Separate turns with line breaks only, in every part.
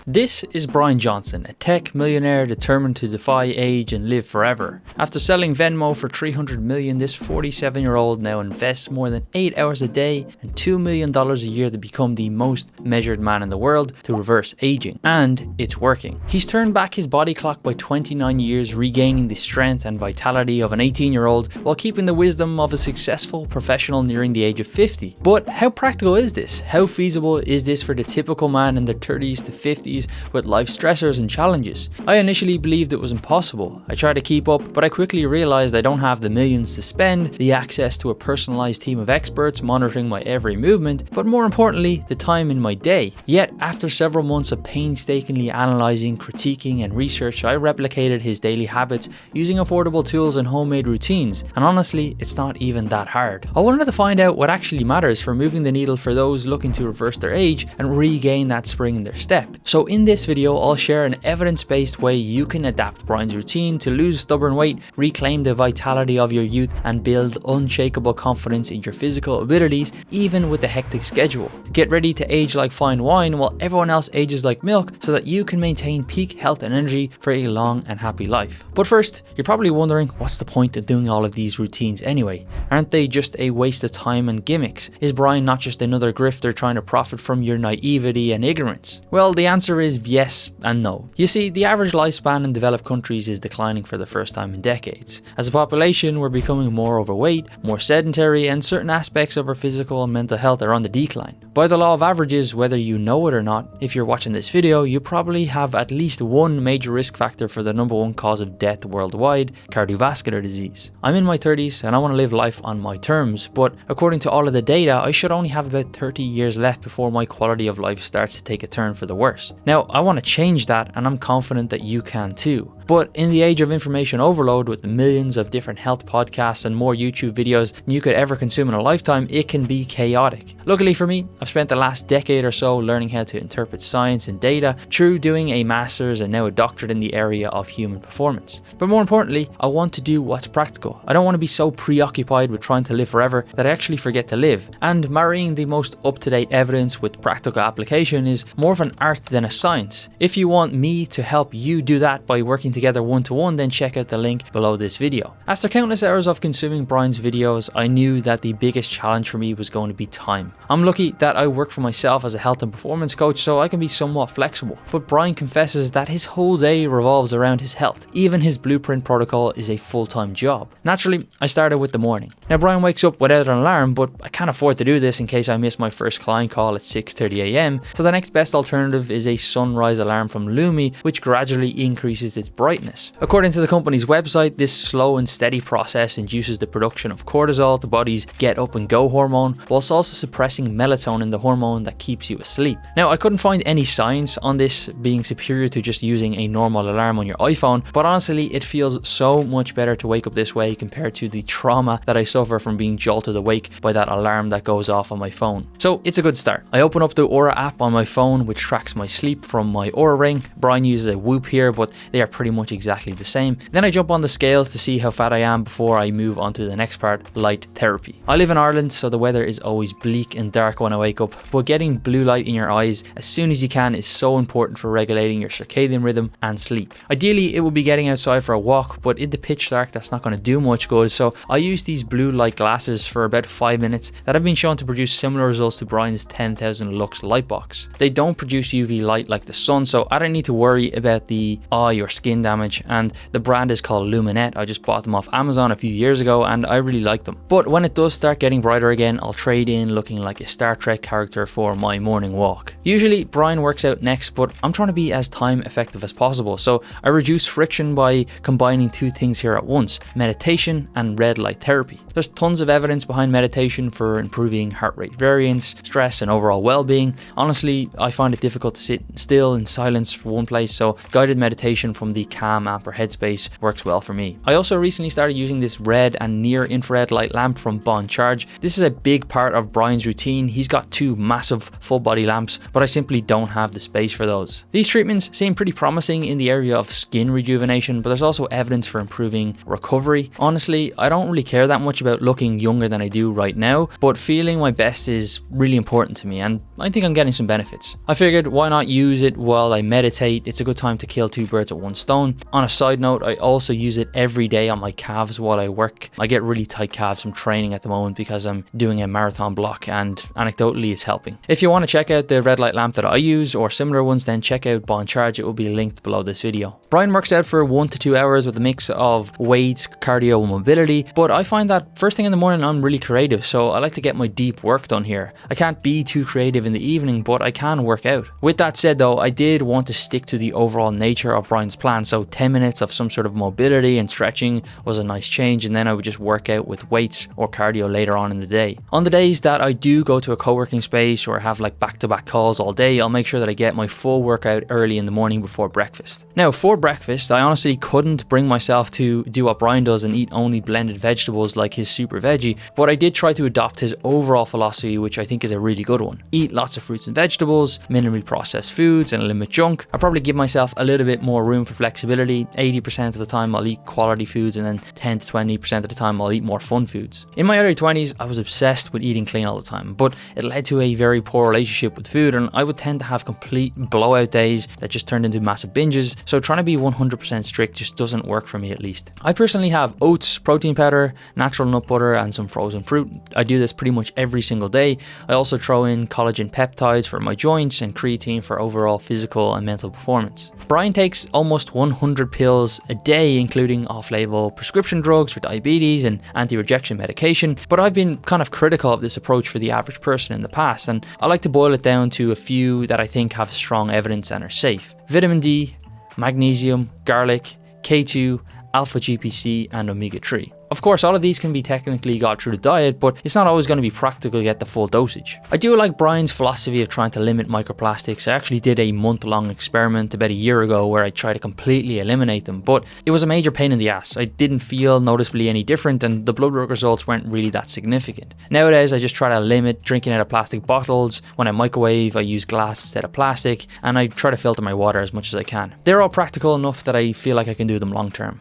This is Bryan Johnson, a tech millionaire determined to defy age and live forever. After selling Venmo for $300 million, this 47-year-old now invests more than 8 hours a day and $2 million a year to become the most measured man in the world to reverse aging. And it's working. He's turned back his body clock by 29 years, regaining the strength and vitality of an 18-year-old while keeping the wisdom of a successful professional nearing the age of 50. But how practical is this? How feasible is this for the typical man in their 30s to 50s with life stressors and challenges? I initially believed it was impossible. I tried to keep up, but I quickly realized I don't have the millions to spend, the access to a personalized team of experts monitoring my every movement, but more importantly, the time in my day. Yet, after several months of painstakingly analyzing, critiquing, and research, I replicated his daily habits using affordable tools and homemade routines. And honestly, it's not even that hard. I wanted to find out what actually matters for moving the needle for those looking to reverse their age and regain that spring in their step. So in this video, I'll share an evidence-based way you can adapt Bryan's routine to lose stubborn weight, reclaim the vitality of your youth, and build unshakable confidence in your physical abilities, even with a hectic schedule. Get ready to age like fine wine while everyone else ages like milk so that you can maintain peak health and energy for a long and happy life. But first, you're probably wondering, what's the point of doing all of these routines anyway? Aren't they just a waste of time and gimmicks? Is Bryan not just another grifter trying to profit from your naivety and ignorance? Well, the answer is yes and no. You see, the average lifespan in developed countries is declining for the first time in decades. As a population, we're becoming more overweight, more sedentary, and certain aspects of our physical and mental health are on the decline. By the law of averages, whether you know it or not, if you're watching this video, you probably have at least one major risk factor for the #1 cause of death worldwide, cardiovascular disease. I'm in my 30s and I want to live life on my terms, but according to all of the data, I should only have about 30 years left before my quality of life starts to take a turn for the worse. Now, I want to change that, and I'm confident that you can too. But in the age of information overload, with the millions of different health podcasts and more YouTube videos than you could ever consume in a lifetime, it can be chaotic. Luckily for me, I've spent the last decade or so learning how to interpret science and data through doing a master's and now a doctorate in the area of human performance. But more importantly, I want to do what's practical. I don't want to be so preoccupied with trying to live forever that I actually forget to live. And marrying the most up-to-date evidence with practical application is more of an art than a science. If you want me to help you do that by working together one-to-one, then check out the link below this video. After countless hours of consuming Bryan's videos, I knew that the biggest challenge for me was going to be time. I'm lucky that I work for myself as a health and performance coach, so I can be somewhat flexible. But Bryan confesses that his whole day revolves around his health. Even his blueprint protocol is a full-time job. Naturally, I started with the morning. Now, Bryan wakes up without an alarm, but I can't afford to do this in case I miss my first client call at 6:30 a.m. So the next best alternative is a sunrise alarm from Lumi, which gradually increases its brightness. According to the company's website, this slow and steady process induces the production of cortisol, the body's get up and go hormone, whilst also suppressing melatonin, the hormone that keeps you asleep. Now, I couldn't find any science on this being superior to just using a normal alarm on your iPhone, but honestly, it feels so much better to wake up this way compared to the trauma that I suffer from being jolted awake by that alarm that goes off on my phone. So it's a good start. I open up the Aura app on my phone, which tracks my sleep from my Aura ring. Bryan uses a Whoop here, but they are pretty much exactly the same. Then I jump on the scales to see how fat I am before I move on to the next part, light therapy. I live in Ireland, so the weather is always bleak and dark when I wake up, but getting blue light in your eyes as soon as you can is so important for regulating your circadian rhythm and sleep. Ideally, it would be getting outside for a walk, but in the pitch dark, that's not going to do much good, so I use these blue light glasses for about 5 minutes that have been shown to produce similar results to Bryan's 10,000 lux light box. They don't produce UV light like the sun, so I don't need to worry about the eye or skin damage, and the brand is called Luminette. I just bought them off Amazon a few years ago and I really like them. But when it does start getting brighter again, I'll trade in looking like a Star Trek character for my morning walk. Usually Bryan works out next, but I'm trying to be as time effective as possible, so I reduce friction by combining two things here at once, meditation and red light therapy. There's tons of evidence behind meditation for improving heart rate variance, stress, and overall well-being. Honestly, I find it difficult to sit still in silence for one place, so guided meditation from the calm app or headspace works well for me. I also recently started using this red and near infrared light lamp from Bryan Johnson. This is a big part of Bryan's routine. He's got 2 massive full body lamps, but I simply don't have the space for those. These treatments seem pretty promising in the area of skin rejuvenation, but there's also evidence for improving recovery. Honestly, I don't really care that much about looking younger than I do right now, but feeling my best is really important to me, and I think I'm getting some benefits. I figured, why not use it while I meditate? It's a good time to kill 2 birds with 1 stone. On a side note, I also use it every day on my calves while I work. I get really tight calves from training at the moment because I'm doing a marathon block, and anecdotally it's helping. If you want to check out the red light lamp that I use or similar ones, then check out Bryan Johnson. It will be linked below this video. Bryan works out for 1 to 2 hours with a mix of weights, cardio and mobility, but I find that first thing in the morning I'm really creative, so I like to get my deep work done here. I can't be too creative in the evening, but I can work out. With that said though, I did want to stick to the overall nature of Bryan's plan, so 10 minutes of some sort of mobility and stretching was a nice change, and then I would just work out with weights or cardio later on in the day. On the days that I do go to a co-working space or have like back-to-back calls all day, I'll make sure that I get my full workout early in the morning before breakfast. Now for breakfast, I honestly couldn't bring myself to do what Bryan does and eat only blended vegetables like his super veggie, but I did try to adopt his overall philosophy, which I think is a really good one. Eat lots of fruits and vegetables, minimally processed foods, and limit junk. I probably give myself a little bit more room for flexibility. 80% of the time I'll eat quality foods, and then 10 to 20% of the time I'll eat more fun foods. In my early 20s, I was obsessed with eating clean all the time, but it led to a very poor relationship with food, and I would tend to have complete blowout days that just turned into massive binges, so trying to be 100% strict just doesn't work for me, at least. I personally have oats, protein powder, natural nut butter, and some frozen fruit. I do this pretty much every single day. I also throw in collagen peptides for my joints and creatine for overall physical and mental performance. Bryan takes almost 100 pills a day, including off-label prescription drugs for diabetes and anti-rejection medication, but I've been kind of critical of this approach for the average person in the past, and I like to boil it down to a few that I think have strong evidence and are safe. Vitamin D, magnesium, garlic, K2, alpha GPC, and omega-3. Of course, all of these can be technically got through the diet, but it's not always going to be practical to get the full dosage. I do like Bryan's philosophy of trying to limit microplastics. I actually did a month-long experiment about a year ago where I tried to completely eliminate them, but it was a major pain in the ass. I didn't feel noticeably any different, and the blood work results weren't really that significant. Nowadays, I just try to limit drinking out of plastic bottles. When I microwave, I use glass instead of plastic, and I try to filter my water as much as I can. They're all practical enough that I feel like I can do them long term.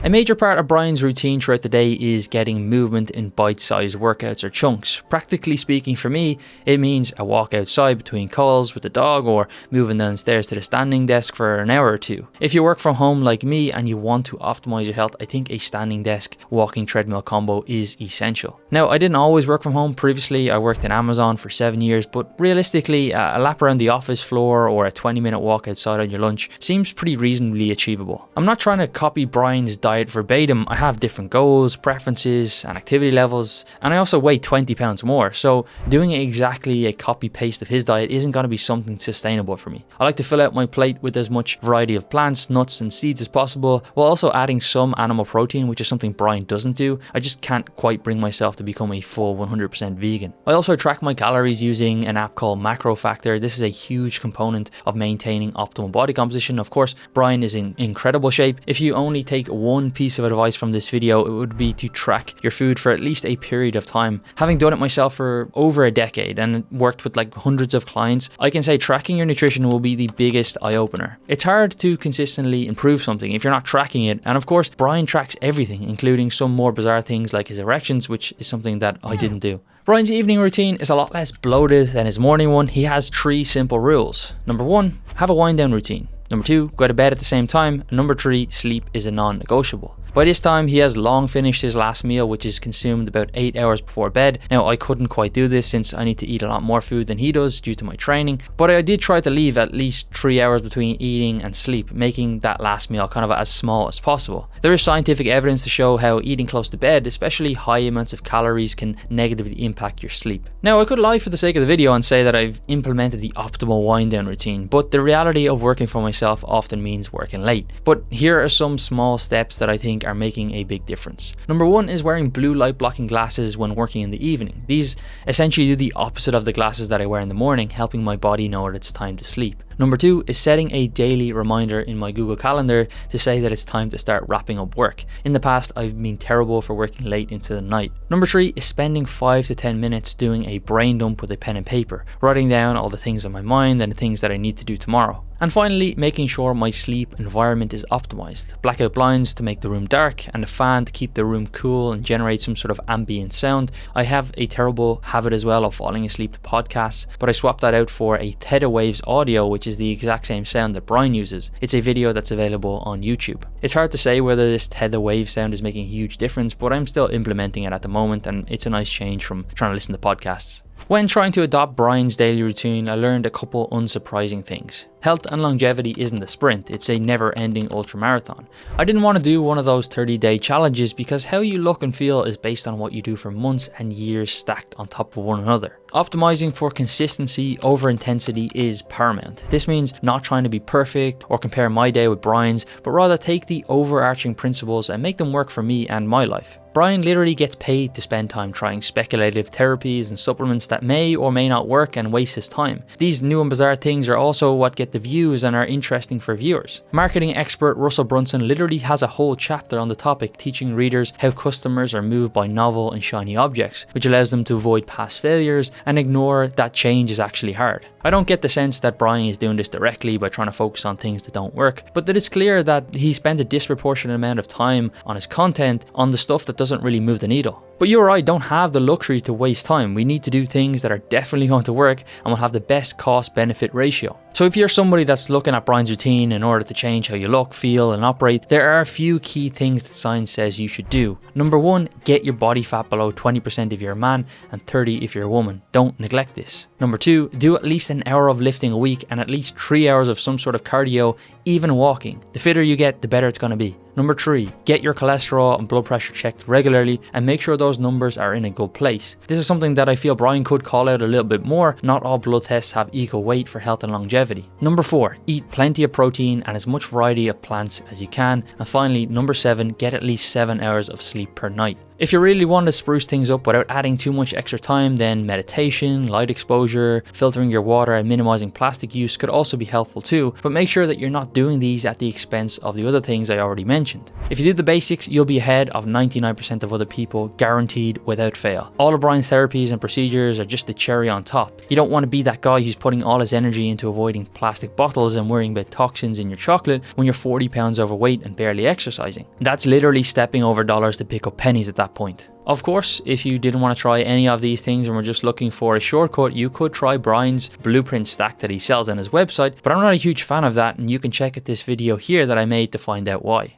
A major part of Bryan's routine throughout the day is getting movement in bite-sized workouts or chunks. Practically speaking for me, it means a walk outside between calls with the dog, or moving downstairs to the standing desk for an hour or 2. If you work from home like me and you want to optimize your health, I think a standing desk walking treadmill combo is essential. Now, I didn't always work from home. Previously, I worked in Amazon for 7 years, but realistically, a lap around the office floor or a 20-minute walk outside on your lunch seems pretty reasonably achievable. I'm not trying to copy Bryan's diet verbatim. I have different goals, preferences, and activity levels, and I also weigh 20 pounds more, so doing exactly a copy paste of his diet isn't going to be something sustainable for me. I like to fill out my plate with as much variety of plants, nuts, and seeds as possible, while also adding some animal protein, which is something Bryan doesn't do. I just can't quite bring myself to become a full 100% vegan. I also track my calories using an app called Macro Factor. This is a huge component of maintaining optimal body composition. Of course, Bryan is in incredible shape. If you only take one piece of advice from this video, it would be to track your food for at least a period of time. Having done it myself for over a decade and worked with like hundreds of clients, I can say tracking your nutrition will be the biggest eye-opener. It's hard to consistently improve something if you're not tracking it, and of course Bryan tracks everything, including some more bizarre things like his erections, which is something that I didn't do. Bryan's evening routine is a lot less bloated than his morning one. He has 3 simple rules. Number 1, have a wind down routine. Number 2, go to bed at the same time. And number 3, sleep is a non-negotiable. By this time, he has long finished his last meal, which is consumed about 8 hours before bed. Now, I couldn't quite do this since I need to eat a lot more food than he does due to my training, but I did try to leave at least 3 hours between eating and sleep, making that last meal kind of as small as possible. There is scientific evidence to show how eating close to bed, especially high amounts of calories, can negatively impact your sleep. Now, I could lie for the sake of the video and say that I've implemented the optimal wind down routine, but the reality of working for myself often means working late. But here are some small steps that I think are making a big difference. Number 1 is wearing blue light blocking glasses when working in the evening. These essentially do the opposite of the glasses that I wear in the morning, helping my body know that it's time to sleep. Number 2 is setting a daily reminder in my Google Calendar to say that it's time to start wrapping up work. In the past, I've been terrible for working late into the night. Number 3 is spending 5 to 10 minutes doing a brain dump with a pen and paper, writing down all the things on my mind and the things that I need to do tomorrow. And finally, making sure my sleep environment is optimized. Blackout blinds to make the room dark and a fan to keep the room cool and generate some sort of ambient sound. I have a terrible habit as well of falling asleep to podcasts, but I swapped that out for a theta waves audio, which is the exact same sound that Bryan uses. It's a video that's available on YouTube. It's hard to say whether this theta wave sound is making a huge difference, but I'm still implementing it at the moment, and it's a nice change from trying to listen to podcasts. When trying to adopt Bryan's daily routine, I learned a couple unsurprising things. Health and longevity isn't a sprint, it's a never-ending ultramarathon. I didn't want to do one of those 30-day challenges because how you look and feel is based on what you do for months and years stacked on top of one another. Optimizing for consistency over intensity is paramount. This means not trying to be perfect or compare my day with Bryan's, but rather take the overarching principles and make them work for me and my life. Bryan literally gets paid to spend time trying speculative therapies and supplements that may or may not work and waste his time. These new and bizarre things are also what get the views and are interesting for viewers. Marketing expert Russell Brunson literally has a whole chapter on the topic teaching readers how customers are moved by novel and shiny objects, which allows them to avoid past failures and ignore that change is actually hard. I don't get the sense that Bryan is doing this directly by trying to focus on things that don't work, but that it's clear that he spends a disproportionate amount of time on his content on the stuff that doesn't really move the needle. But you or I don't have the luxury to waste time. We need to do things that are definitely going to work and will have the best cost-benefit ratio. So if you're somebody that's looking at Bryan's routine in order to change how you look, feel and operate, there are a few key things that science says you should do. Number 1, get your body fat below 20% if you're a man and 30% if you're a woman. Don't neglect this. Number 2, do at least an hour of lifting a week and at least 3 hours of some sort of cardio, even walking. The fitter you get, the better it's going to be. Number 3, get your cholesterol and blood pressure checked regularly and make sure those numbers are in a good place. This is something that I feel Bryan could call out a little bit more. Not all blood tests have equal weight for health and longevity. Number 4, eat plenty of protein and as much variety of plants as you can. And finally, number 7, get at least 7 hours of sleep per night. If you really want to spruce things up without adding too much extra time, then meditation, light exposure, filtering your water and minimizing plastic use could also be helpful too, but make sure that you're not doing these at the expense of the other things I already mentioned. If you do the basics, you'll be ahead of 99% of other people, guaranteed without fail. All of Bryan's therapies and procedures are just the cherry on top. You don't want to be that guy who's putting all his energy into avoiding plastic bottles and worrying about toxins in your chocolate when you're 40 pounds overweight and barely exercising. That's literally stepping over dollars to pick up pennies at that point. Of course, if you didn't want to try any of these things and were just looking for a shortcut, you could try Bryan's blueprint stack that he sells on his website, but I'm not a huge fan of that and you can check out this video here that I made to find out why.